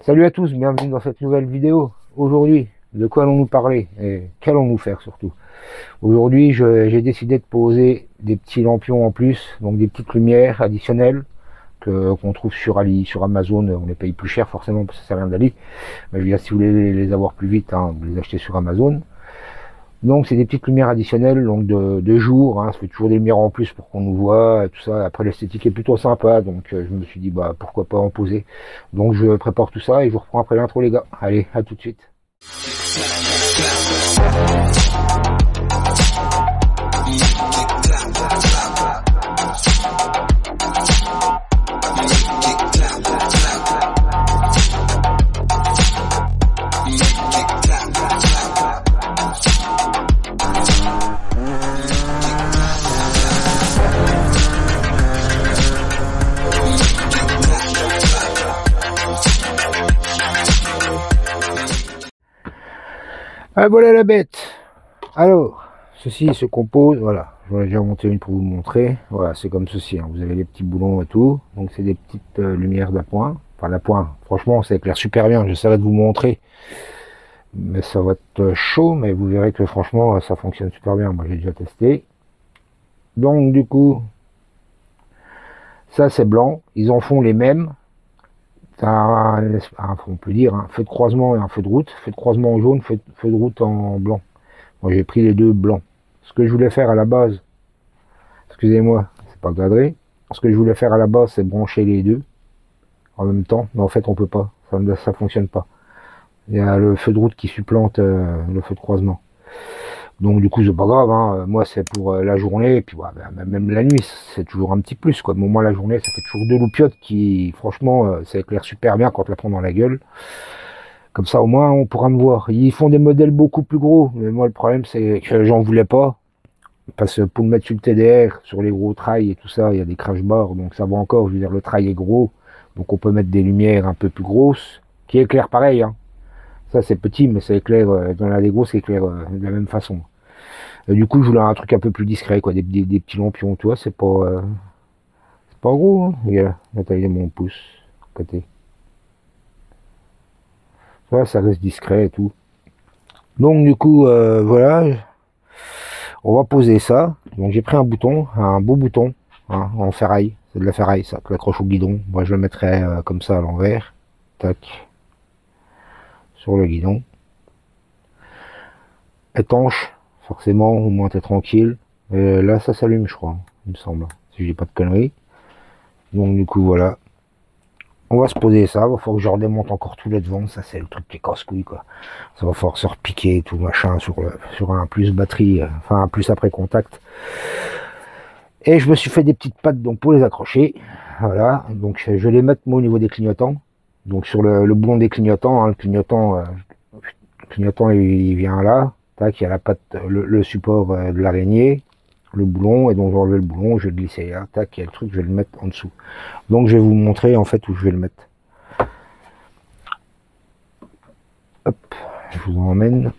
Salut à tous, bienvenue dans cette nouvelle vidéo. Aujourd'hui, de quoi allons-nous parler et qu'allons-nous faire surtout? Aujourd'hui, j'ai décidé de poser des petits lampions en plus, donc des petites lumières additionnelles qu'on trouve sur Ali, sur Amazon. On les paye plus cher forcément parce que ça vient d'Ali. Mais je veux dire, si vous voulez les avoir plus vite, hein, vous les achetez sur Amazon. Donc c'est des petites lumières additionnelles, donc de jour, hein, ça fait toujours des lumières en plus pour qu'on nous voit, et tout ça. Après l'esthétique est plutôt sympa, donc je me suis dit bah pourquoi pas en poser. Donc je prépare tout ça et je vous reprends après l'intro les gars. Allez, à tout de suite. Ah, voilà la bête. Alors, ceci se compose, voilà, j'en ai déjà monté une pour vous montrer. Voilà, c'est comme ceci, hein. Vous avez les petits boulons et tout. Donc c'est des petites lumières d'appoint. Enfin d'appoint, franchement ça éclaire super bien, j'essaierai de vous montrer. Mais ça va être chaud, mais vous verrez que franchement ça fonctionne super bien. Moi j'ai déjà testé. Donc du coup, ça c'est blanc. Ils en font les mêmes. On peut dire un feu de croisement et un feu de route. Feu de croisement en jaune, feu de route en blanc. Moi j'ai pris les deux blancs. Ce que je voulais faire à la base, excusez-moi, c'est pas cadré. Ce que je voulais faire à la base, c'est brancher les deux en même temps, mais en fait on peut pas, ça fonctionne pas. Il y a le feu de route qui supplante le feu de croisement. Donc du coup c'est pas grave, hein. Moi c'est pour la journée, et puis ouais, même la nuit c'est toujours un petit plus quoi. Mais au moins la journée ça fait toujours deux loupiottes qui franchement ça éclaire super bien quand on la prend dans la gueule. Comme ça au moins on pourra me voir. Ils font des modèles beaucoup plus gros, mais moi le problème c'est que j'en voulais pas. Parce que pour le mettre sur le TDR, sur les gros trails et tout ça, il y a des crash bars, donc ça va encore, je veux dire le trail est gros, donc on peut mettre des lumières un peu plus grosses, qui éclairent pareil, hein. Ça c'est petit, mais ça éclaire, dans la des grosses, ça éclaire de la même façon. Du coup, je voulais un truc un peu plus discret, quoi, des petits lampions, tu vois, c'est pas gros, hein. Regarde, la taille de mon pouce, côté. Ça reste discret et tout. Donc du coup, voilà, on va poser ça. Donc j'ai pris un bouton, un beau bouton, hein, en ferraille. C'est de la ferraille, ça, que l'accroche au guidon. Moi je le mettrai comme ça à l'envers. Tac. Sur le guidon. Étanche, forcément, au moins t'es tranquille. Et là ça s'allume je crois, il me semble. Si je dis pas de conneries. Donc du coup voilà. On va se poser ça, il va falloir que je redémonte encore tous les devants, ça c'est le truc qui casse couille quoi. Ça va falloir se repiquer et tout machin sur un plus batterie, enfin un plus après contact. Et je me suis fait des petites pattes donc pour les accrocher. Voilà, donc je vais les mettre moi au niveau des clignotants. Donc sur le boulon des clignotants, hein, le clignotant il vient là. Tac, il y a la patte, le support de l'araignée, le boulon, et donc je vais enlever le boulon, je vais le glisser là. Tac, il y a le truc, je vais le mettre en dessous. Donc je vais vous montrer en fait où je vais le mettre. Hop, je vous emmène.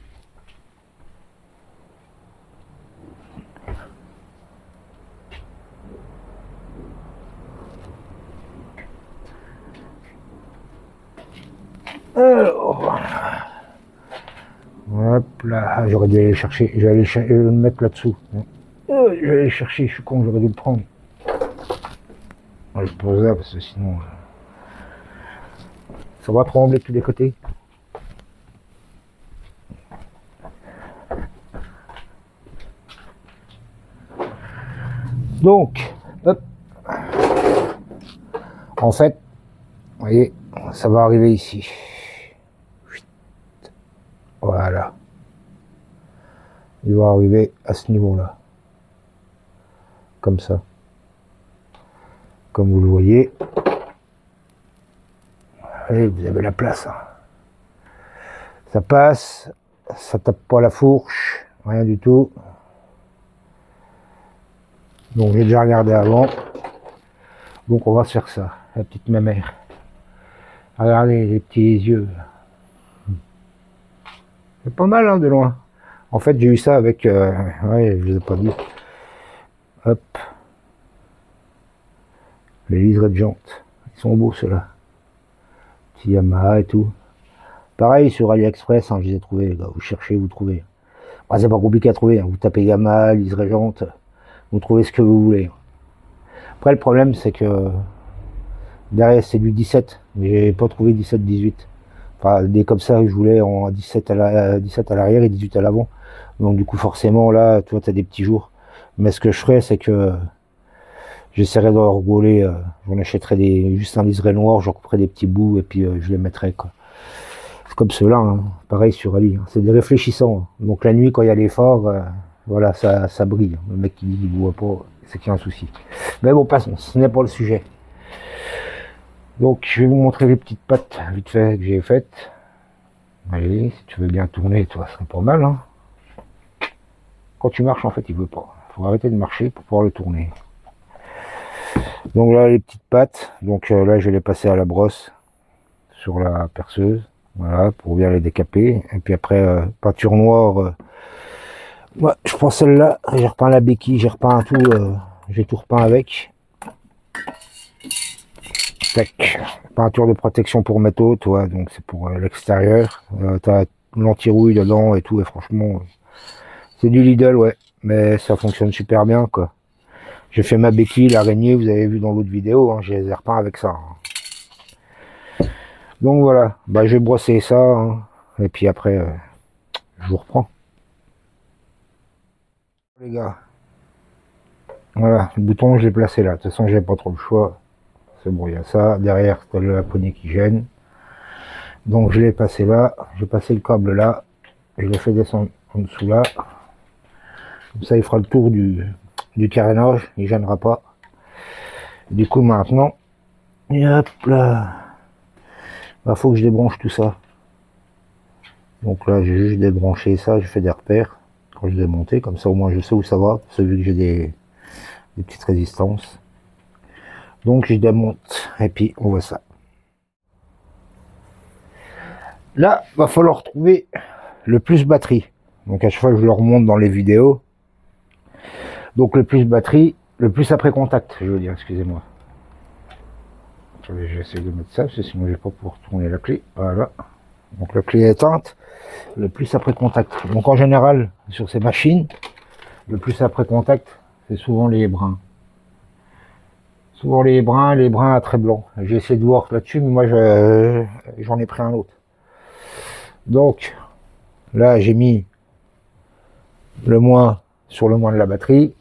Alors, hop là, j'aurais dû aller chercher, je vais aller le mettre là-dessous. Je vais aller chercher, je suis con, j'aurais dû le prendre. Je pose là parce que sinon ça va trembler de tous les côtés. Donc, hop. En fait, vous voyez, ça va arriver ici. Voilà. Il va arriver à ce niveau-là. Comme ça. Comme vous le voyez. Allez, vous avez la place. Hein. Ça passe. Ça tape pas la fourche. Rien du tout. Donc j'ai déjà regardé avant. Donc on va se faire ça. La petite mamère. Regardez les petits yeux. C'est pas mal hein, de loin. En fait j'ai eu ça avec... ouais, je vous ai pas dit. Hop. Les liserés de jantes. Ils sont beaux ceux-là. Si Yamaha et tout. Pareil sur AliExpress, hein, je les ai trouvés, les gars. Vous cherchez, vous trouvez. Bah, c'est pas compliqué à trouver, hein. Vous tapez Yamaha, Lise Régente, vous trouvez ce que vous voulez. Après, le problème, c'est que derrière, c'est du 17. Mais j'ai pas trouvé 17-18. Enfin, des comme ça, je voulais en 17 à l'arrière et 18 à l'avant. Donc, du coup, forcément, là, tu vois, t'as des petits jours. Mais ce que je ferais, c'est que j'essaierai de rigoler. J'en achèterai juste un liseré noir, j'en couperai des petits bouts et puis je les mettrai, quoi. C'est comme ceux-là, hein. Pareil sur Ali. Hein. C'est des réfléchissants. Hein. Donc, la nuit, quand il y a l'effort, voilà, ça brille. Le mec qui dit qu'il ne voit pas, c'est qu'il y a un souci. Mais bon, passons, ce n'est pas le sujet. Donc, je vais vous montrer les petites pattes vite fait que j'ai faites. Allez, si tu veux bien tourner, toi, ce serait pas mal. Hein. Quand tu marches, en fait, il veut pas. Il faut arrêter de marcher pour pouvoir le tourner. Donc là, les petites pattes. Donc là, je vais les passer à la brosse sur la perceuse. Voilà, pour bien les décaper. Et puis après, peinture noire. Ouais, je prends celle-là. J'ai repeint la béquille, j'ai repeint tout. J'ai tout repeint avec. Tac. Peinture de protection pour métaux, toi, donc c'est pour l'extérieur. T'as l'anti-rouille dedans et tout, et franchement, c'est du Lidl, ouais, mais ça fonctionne super bien, quoi. J'ai fait ma béquille, l'araignée, vous avez vu dans l'autre vidéo, hein, je les ai repeints avec ça. Hein. Donc voilà, bah je vais brosser ça, hein, et puis après, je vous reprends. Les gars, voilà, le bouton, je l'ai placé là, de toute façon, j'ai pas trop le choix. C'est bon, il y a ça. Derrière, c'est la poignée qui gêne. Donc, je l'ai passé là. J'ai passé le câble là. Je l'ai fait descendre en dessous là. Comme ça, il fera le tour du carénage. Il ne gênera pas. Du coup, maintenant, et hop là. Il faut que je débranche tout ça. Donc là, j'ai juste débranché ça. J'ai fait des repères quand je l'ai monté. Comme ça, au moins, je sais où ça va. C'est vu que j'ai des petites résistances. Donc je démonte et puis on voit ça. Là, va falloir trouver le plus batterie. Donc à chaque fois que je le remonte dans les vidéos. Donc le plus batterie, le plus après contact, je veux dire, excusez-moi. J'essaie de mettre ça, parce que sinon je vais pas pouvoir tourner la clé. Voilà. Donc la clé est éteinte. Le plus après contact. Donc en général, sur ces machines, le plus après contact, c'est souvent les brins. Souvent les brins à trait blanc. J'ai essayé de voir là-dessus, mais moi j'en ai pris un autre. Donc là j'ai mis le moins sur le moins de la batterie.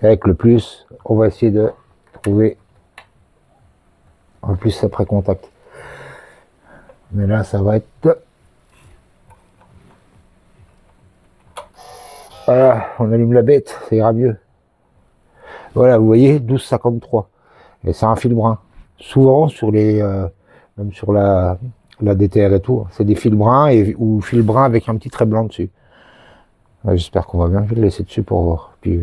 Et avec le plus, on va essayer de trouver un plus après contact. Mais là ça va être... Voilà, on allume la bête, ça ira mieux. Voilà, vous voyez, 12,53. Et c'est un fil brun. Souvent, sur les, même sur la DTR et tout, c'est des fils bruns ou fil brun avec un petit trait blanc dessus. Ouais, j'espère qu'on va bien. Je vais le laisser dessus pour voir. Puis,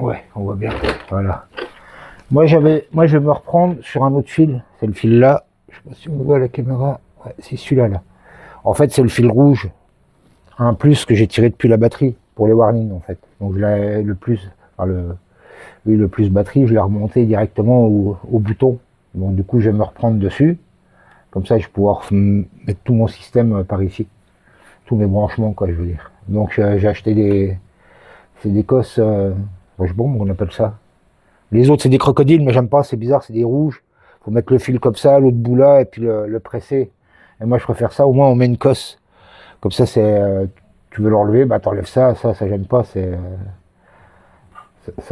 ouais, on voit bien. Voilà. Moi, je vais me reprendre sur un autre fil. C'est le fil là. Je sais pas si on voit à la caméra. Ouais, c'est celui-là, là. En fait, c'est le fil rouge. Un plus que j'ai tiré depuis la batterie pour les warnings, en fait. Donc, le plus, enfin, le plus batterie, je l'ai remonté directement au bouton. Donc, du coup, je vais me reprendre dessus. Comme ça, je vais pouvoir mettre tout mon système par ici. Tous mes branchements, quoi, je veux dire. Donc, j'ai acheté c'est des cosses, bon, on appelle ça. Les autres, c'est des crocodiles, mais j'aime pas, c'est bizarre, c'est des rouges. Faut mettre le fil comme ça, l'autre bout là, et puis le presser. Et moi, je préfère ça. Au moins, on met une cosse. Comme ça, c'est, tu veux l'enlever, bah, t'enlèves ça gêne pas, ça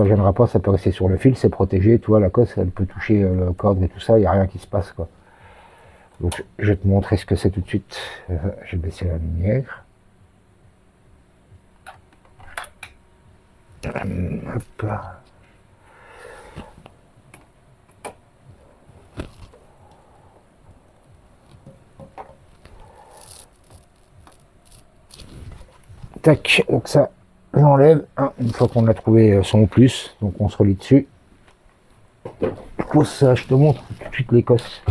gênera pas, ça peut rester sur le fil, c'est protégé, tu vois, la cosse, elle peut toucher le cadre et tout ça, il n'y a rien qui se passe, quoi. Donc, je vais te montrer ce que c'est tout de suite. Je vais baisser la lumière. Hop. Tac, donc ça, j'enlève, hein, une fois qu'on a trouvé son plus, donc on se relie dessus. Je pose ça, je te montre tout de suite les cosses.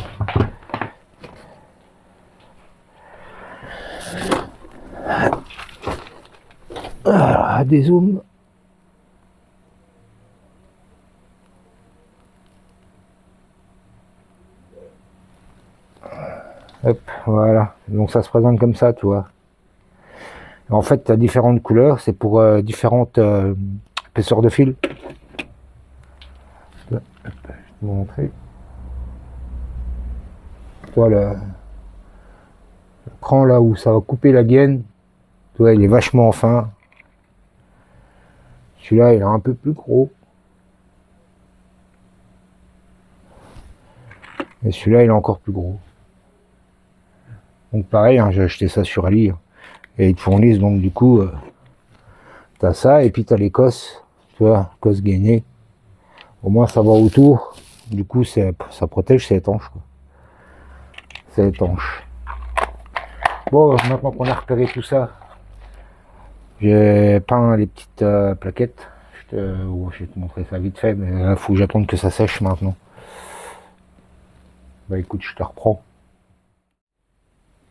Ah, des zooms. Hop, voilà. Donc ça se présente comme ça, tu vois. En fait, tu as différentes couleurs, c'est pour différentes épaisseurs de fil. Je vais te montrer. Toi, le cran là où ça va couper la gaine, tu vois, il est vachement fin. Celui-là, il est un peu plus gros. Et celui-là, il est encore plus gros. Donc pareil, hein, j'ai acheté ça sur Ali. Et ils te fournissent, donc du coup, t'as ça, et puis t'as les cosses, tu vois, cosses gainées. Au moins ça va autour. Du coup, ça protège, c'est étanche, quoi. C'est étanche. Bon, maintenant qu'on a repéré tout ça, j'ai peint les petites plaquettes. Je vais te montrer ça vite fait, mais il faut que j'attende que ça sèche maintenant. Bah écoute, je te reprends.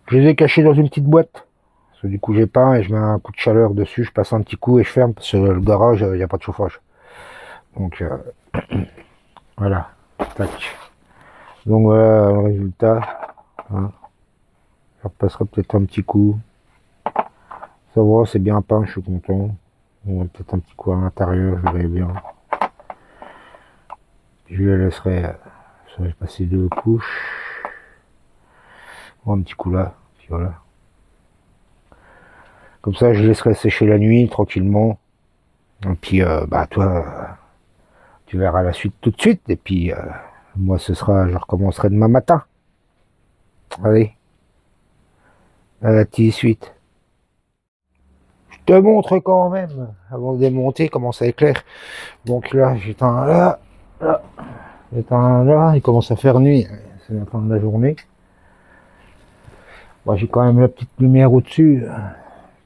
Je les ai cachés dans une petite boîte. Parce que du coup j'ai peint et je mets un coup de chaleur dessus, je passe un petit coup et je ferme parce que le garage, il n'y a pas de chauffage. Donc voilà. Tac. Donc voilà le résultat. Hein. Je repasserai peut-être un petit coup. Ça va, c'est bien peint, je suis content. Peut-être un petit coup à l'intérieur, je verrai bien. Je les laisserai. Je vais passer 2 couches. Bon, un petit coup là. Puis voilà. Comme ça, je laisserai sécher la nuit tranquillement. Et puis, bah toi, tu verras la suite tout de suite. Et puis, moi, je recommencerai demain matin. Allez, à la petite suite. Je te montre quand même, avant de démonter, comment ça éclaire. Donc là, j'éteins là, là, j'éteins là, il commence à faire nuit. C'est la fin de la journée. Bon, j'ai quand même la petite lumière au-dessus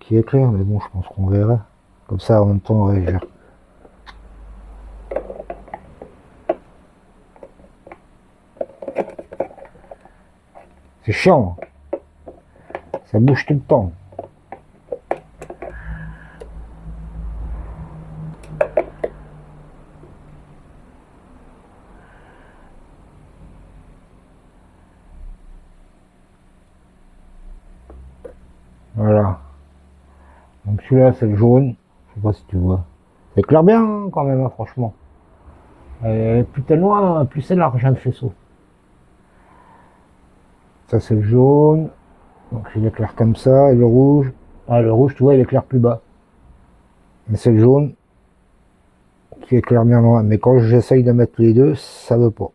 qui éclaire, mais bon, je pense qu'on verra. Comme ça, en même temps, ouais, c'est chiant. Ça bouge tout le temps. Voilà. Donc celui-là, c'est le jaune. Je sais pas si tu vois. Ça éclaire bien hein, quand même, hein, franchement. Plus t'es loin, plus c'est large hein, le faisceau. Ça c'est le jaune. Donc il éclaire comme ça. Et le rouge. Ah le rouge, tu vois, il éclaire plus bas. Mais c'est le jaune qui éclaire bien loin. Mais quand j'essaye de mettre les deux, ça veut pas.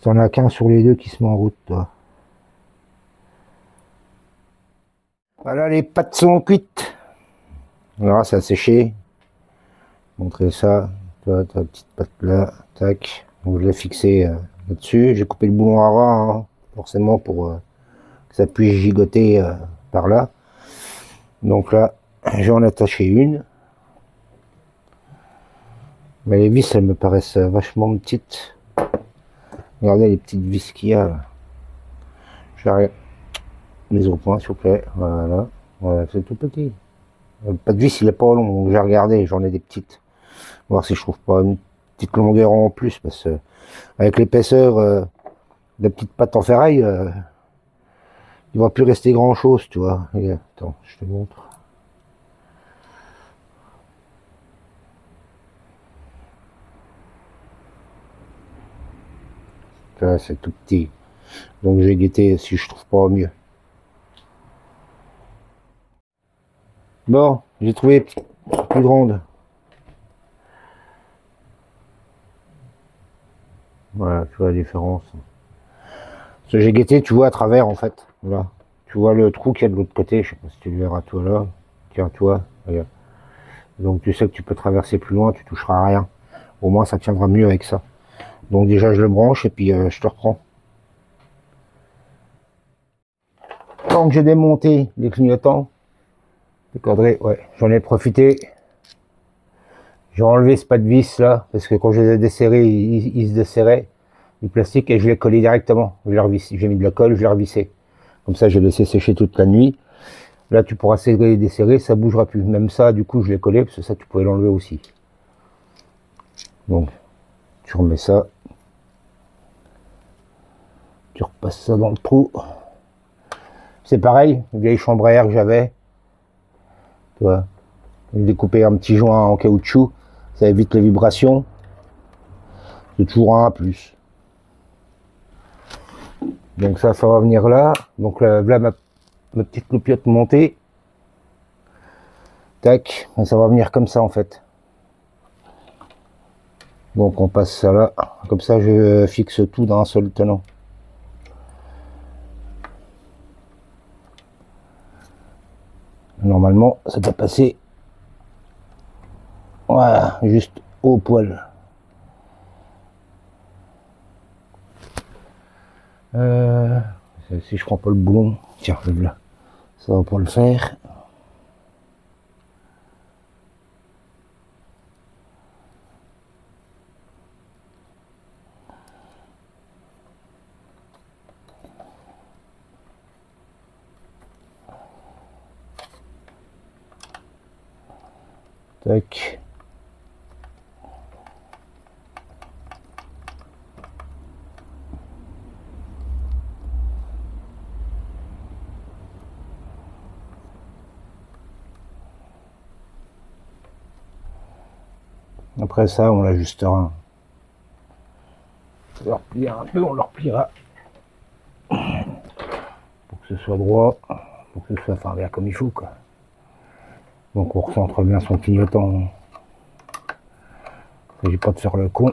Il n'y en a qu'un sur les deux qui se met en route, toi. Voilà, les pâtes sont cuites. Alors, ça a séché. Montrer ça. Toi, ta petite pâte là. Tac. Donc, je l'ai fixé là-dessus. J'ai coupé le boulon à ras, hein, forcément, pour que ça puisse gigoter par là. Donc là, j'en ai attaché une. Mais les vis, elles me paraissent vachement petites. Regardez les petites vis qu'il y a là. J'arrive. Les au point, s'il vous plaît. Voilà. Voilà, c'est tout petit. Pas de vis, il est pas long. Donc j'ai regardé, j'en ai des petites. Voir si je trouve pas une petite longueur en plus. Parce que avec l'épaisseur de la petite pâte en ferraille, il va plus rester grand chose, tu vois. Et, attends, je te montre. Là, c'est tout petit. Donc j'ai guetté si je trouve pas mieux. Bon, j'ai trouvé plus grande. Voilà, tu vois la différence. Ce que j'ai guetté, tu vois à travers en fait. Voilà. Tu vois le trou qu'il y a de l'autre côté, je sais pas si tu le verras toi là. Tiens, toi, regarde. Donc tu sais que tu peux traverser plus loin, tu toucheras à rien. Au moins ça tiendra mieux avec ça. Donc déjà je le branche et puis je te reprends. Tant que j'ai démonté les clignotants, les cordées, ouais, j'en ai profité. J'ai enlevé ce pas de vis là, parce que quand je les ai desserrés, ils se desserraient du plastique et je l'ai collé directement. J'ai mis de la colle, je l'ai revissé. Comme ça j'ai laissé sécher toute la nuit. Là, tu pourras serrer et desserrer, ça bougera plus. Même ça, du coup, je l'ai collé, parce que ça, tu pouvais l'enlever aussi. Donc, tu remets ça. Tu repasses ça dans le trou. C'est pareil, une vieille chambre à air que j'avais. Tu vois, j'ai découpé un petit joint en caoutchouc, ça évite les vibrations. C'est toujours un plus. Donc ça va venir là. Donc là, voilà ma petite loupiote montée. Tac, et ça va venir comme ça en fait. Donc on passe ça là. Comme ça, je fixe tout dans un seul tenant. Normalement, ça doit passer. Voilà, juste au poil. Si je prends pas le boulon, tiens, là, ça va pas le faire. Tac. Après ça, on l'ajustera. On le repliera un peu, on le repliera. Pour que ce soit droit, pour que ce soit bien comme il faut, quoi. Donc on recentre bien son clignotant. Il ne s'agit pas de faire le con.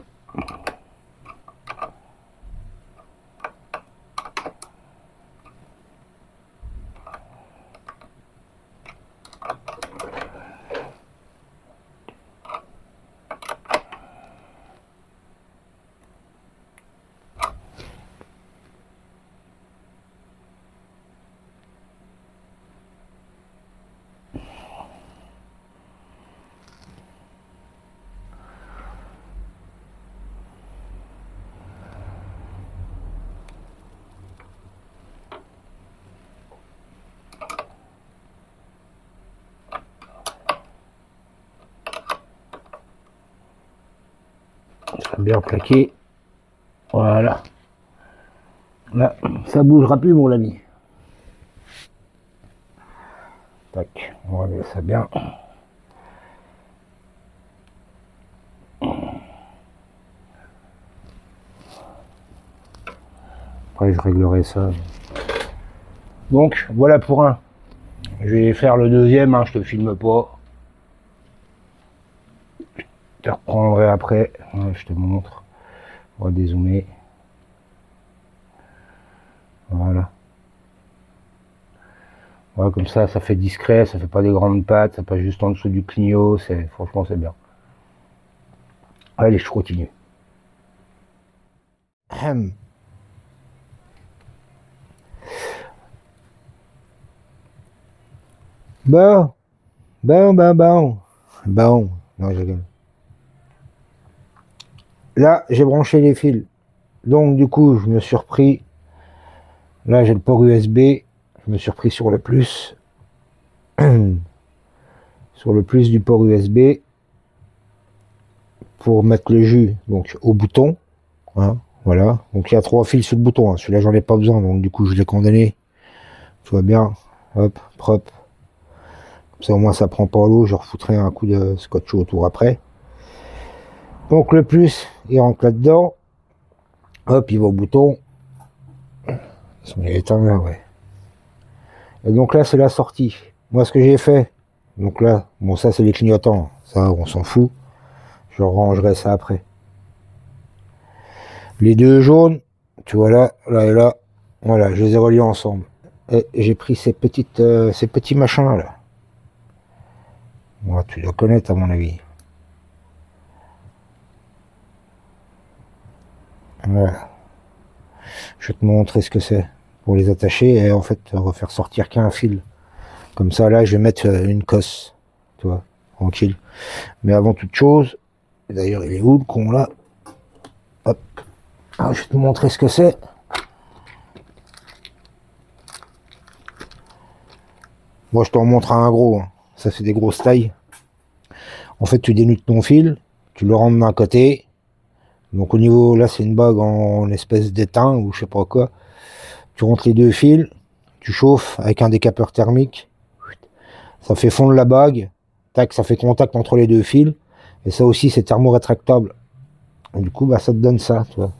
Bien plaqué. Voilà. Là, ça bougera plus, mon ami. Tac, on va mettre ça bien. Après, je réglerai ça. Donc, voilà pour un. Je vais faire le deuxième, hein, je te filme pas. Je te reprendrai après. Ouais, je te montre. On va dézoomer. Voilà. Voilà, comme ça fait discret, ça fait pas des grandes pattes, ça passe juste en dessous du clignot, franchement c'est bien. Allez, je continue. Bon, bon, non, je rigole. Là, j'ai branché les fils. Donc, du coup, je me suis repris. Là, j'ai le port USB. Je me suis repris sur le plus. Sur le plus du port USB. Pour mettre le jus, donc, au bouton. Hein, voilà. Donc, il y a 3 fils sur le bouton. Hein. Celui-là, j'en ai pas besoin. Donc, du coup, je l'ai condamné. Tu vois bien. Hop, propre. Comme ça, au moins, ça prend pas l'eau. Je refoutrai un coup de scotch autour après. Donc, le plus, il rentre là-dedans. Hop, il va au bouton. Il est éteint là, ouais. Et donc là, c'est la sortie. Moi, ce que j'ai fait, donc là, bon, ça, c'est les clignotants. Ça, on s'en fout. Je rangerai ça après. Les deux jaunes, tu vois là, là et là, voilà, je les ai reliés ensemble. Et j'ai pris ces petits machins là. Moi, tu dois connaître à mon avis. Voilà. Je vais te montrer ce que c'est pour les attacher et en fait refaire sortir qu'un fil. Comme ça, là, je vais mettre une cosse, tu vois, tranquille. Mais avant toute chose, d'ailleurs, il est où le con là? Hop. Alors, je vais te montrer ce que c'est. Moi, je t'en montre un gros, hein. Ça, c'est des grosses tailles. En fait, tu dénudes ton fil, tu le rentres d'un côté. Donc, au niveau, là, c'est une bague en espèce d'étain ou je sais pas quoi. Tu rentres les deux fils, tu chauffes avec un décapeur thermique. Ça fait fondre la bague. Tac, ça fait contact entre les deux fils. Et ça aussi, c'est thermorétractable. Et du coup, bah, ça te donne ça, tu vois.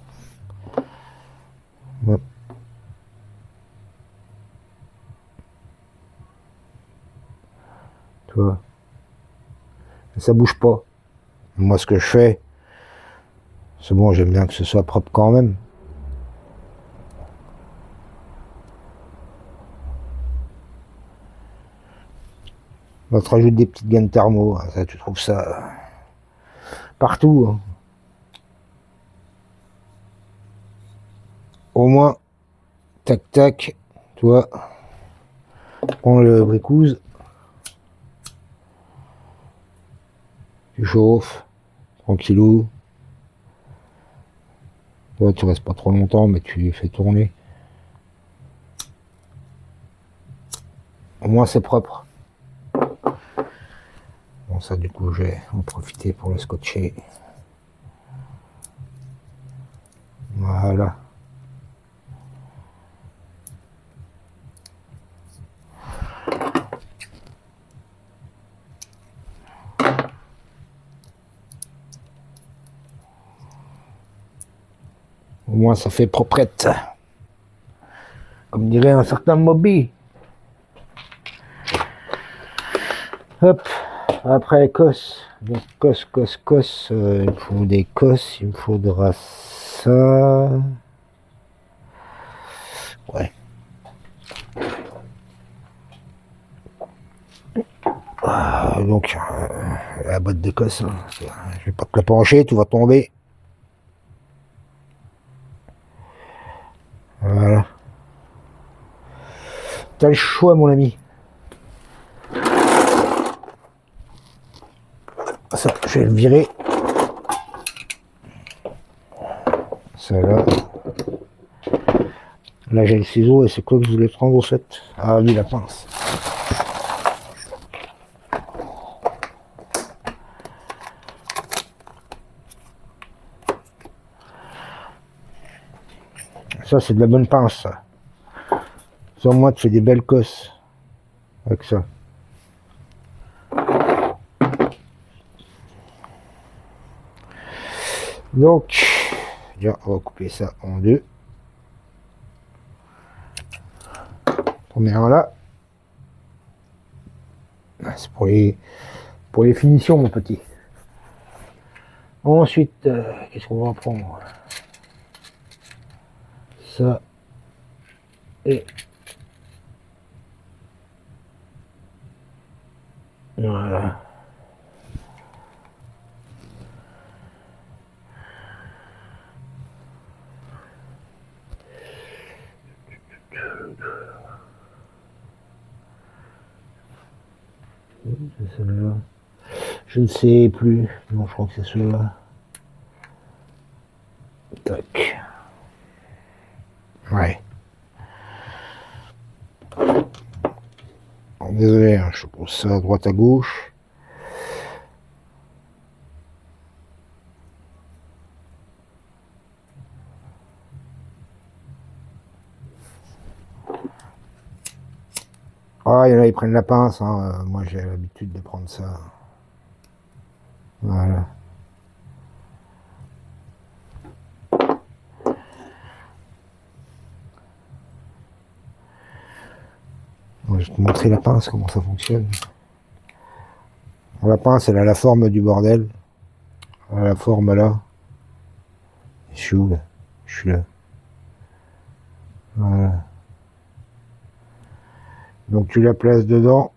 Ouais. Tu vois. Et ça bouge pas. Moi, ce que je fais, c'est bon, j'aime bien que ce soit propre quand même. On te rajoute des petites gaines thermo. Hein. Ça, tu trouves ça partout. Hein. Au moins, tac, tac, tu vois. Prends le bricouse. Tu chauffes. Tranquillou. Tu vois, tu restes pas trop longtemps, mais tu fais tourner. Au moins, c'est propre. Bon, ça, du coup, je vais en profiter pour le scotcher. Voilà. Au moins, ça fait proprette. Comme dirait un certain Moby. Hop. Après, cos. Donc, cos. Il me faut des cos. Il me faudra ça. Ouais. Donc, la boîte de cos. Hein. Je vais pas te la pencher, tu vas tomber. Voilà. T'as le choix, mon ami. Ça, je vais le virer. Ça là. Là, j'ai le ciseau et c'est quoi que je voulais prendre au fait? Ah oui, la pince. Ça, c'est de la bonne pince, ça. Ça, moi, tu fais des belles cosses avec ça. Donc, déjà, on va couper ça en deux. Première là. C'est pour les finitions, mon petit. Ensuite, qu'est-ce qu'on va prendre? Ça. Et voilà. C'est celui-là. Je ne sais plus. Non, je crois que c'est celui-là. Tac. Ouais. Alors, désolé, hein, je pose ça à droite à gauche. Ah, il y en a, ils prennent la pince. Hein. Moi, j'ai l'habitude de prendre ça. Voilà. Moi, je vais te montrer la pince, comment ça fonctionne. La pince, elle a la forme du bordel. Elle a la forme là. Je suis où là? Je suis là. Voilà. Donc tu la places dedans.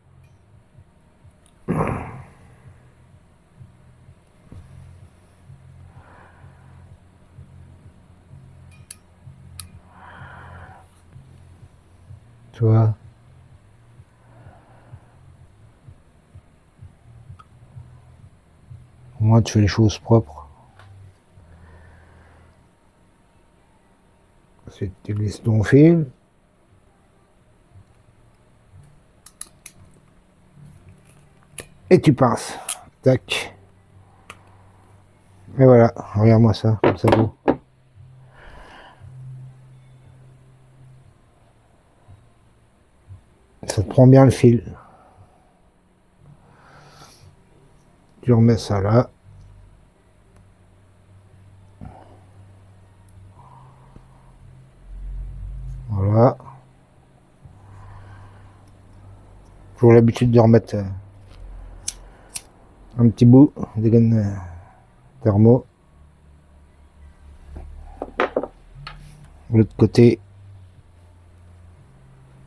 Tu vois. Au moins tu fais les choses propres. Ensuite tu glisses ton fil. et tu pinces. Tac. Et voilà, regarde-moi ça, comme ça beau. Ça te prend bien le fil. Tu remets ça là. Voilà. J'ai l'habitude de remettre un petit bout de gaine thermo. L'autre côté.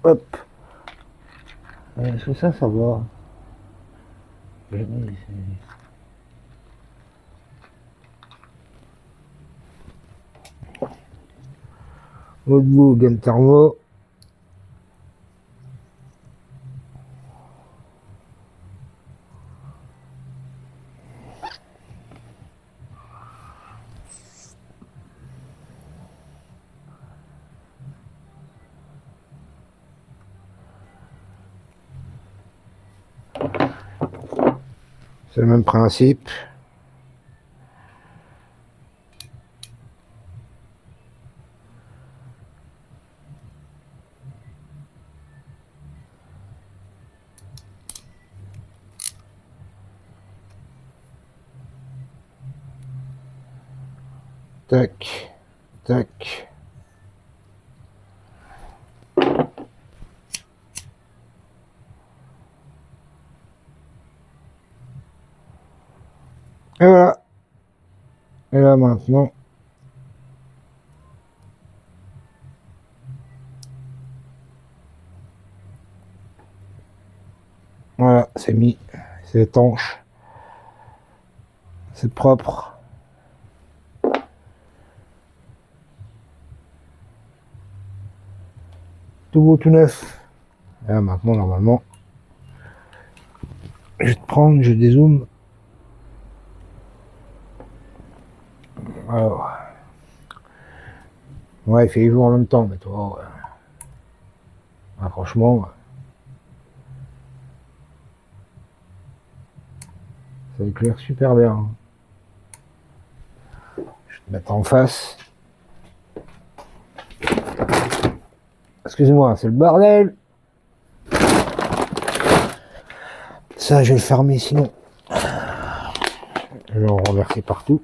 Hop. Est-ce que ça va? L'autre bout, gaine thermo. C'est le même principe. Tac, tac. Et voilà. Et là maintenant, voilà, c'est mis, c'est étanche, c'est propre. Tout beau, tout neuf. Et là maintenant, normalement, je vais te prendre, je dézoome. Alors, ouais, il fait les jours en même temps, mais toi, ouais, franchement, ça éclaire super bien. Je vais te mettre en face. Excusez-moi, c'est le bordel. Ça, je vais le fermer sinon. Je vais en renverser partout.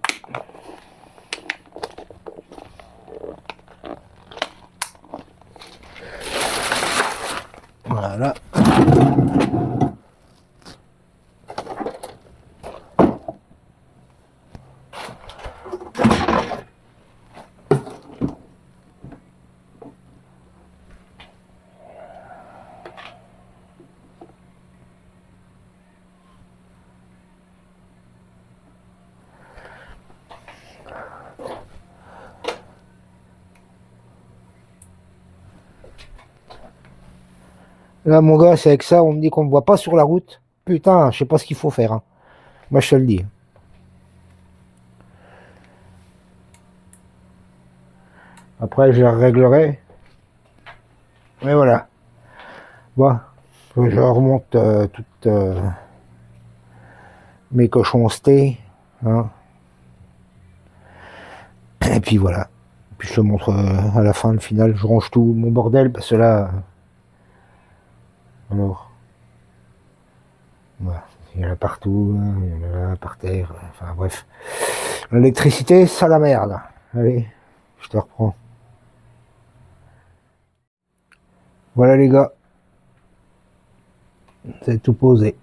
Voilà. Là, mon gars, c'est avec ça, on me dit qu'on me voit pas sur la route. Putain, je sais pas ce qu'il faut faire. Hein. Moi, je te le dis. Après, je les réglerai. Mais voilà. Bon, je remonte toutes mes cochoncetés. Hein. Et puis voilà. Puis je te montre à la fin, le final. Je range tout mon bordel parce que là. Alors. Voilà. Il y en a partout. Il y en a là, par terre. Enfin bref. L'électricité, ça la merde. Allez, je te reprends. Voilà les gars. C'est tout posé.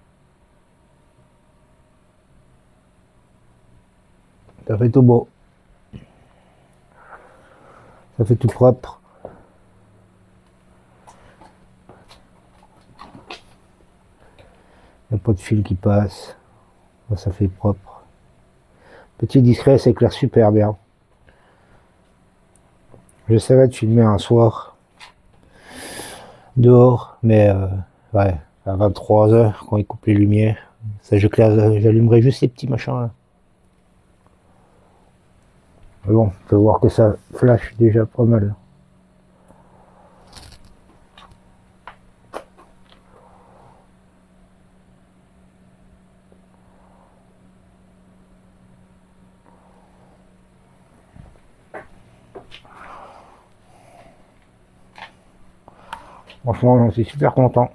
Ça fait tout beau. Ça fait tout propre. Il n'y a pas de fil qui passe. Ça fait propre. Petit discret, ça éclaire super bien. J'essaierai de filmer un soir. Dehors. Mais ouais, à 23 h quand il coupe les lumières. Ça, j'allumerai juste ces petits machins là. Mais bon, on peut voir que ça flash déjà pas mal. Franchement, j'en suis super content.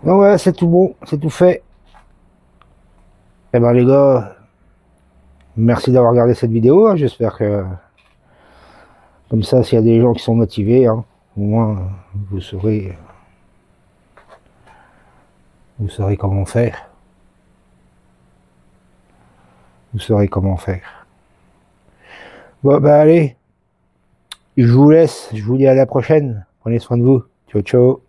Donc ouais, c'est tout bon, c'est tout fait. Eh ben les gars, merci d'avoir regardé cette vidéo, hein. J'espère que comme ça, s'il y a des gens qui sont motivés, hein, au moins vous saurez comment faire. Vous saurez comment faire. Bon bah allez, je vous laisse, je vous dis à la prochaine. Prenez soin de vous. Ciao ciao.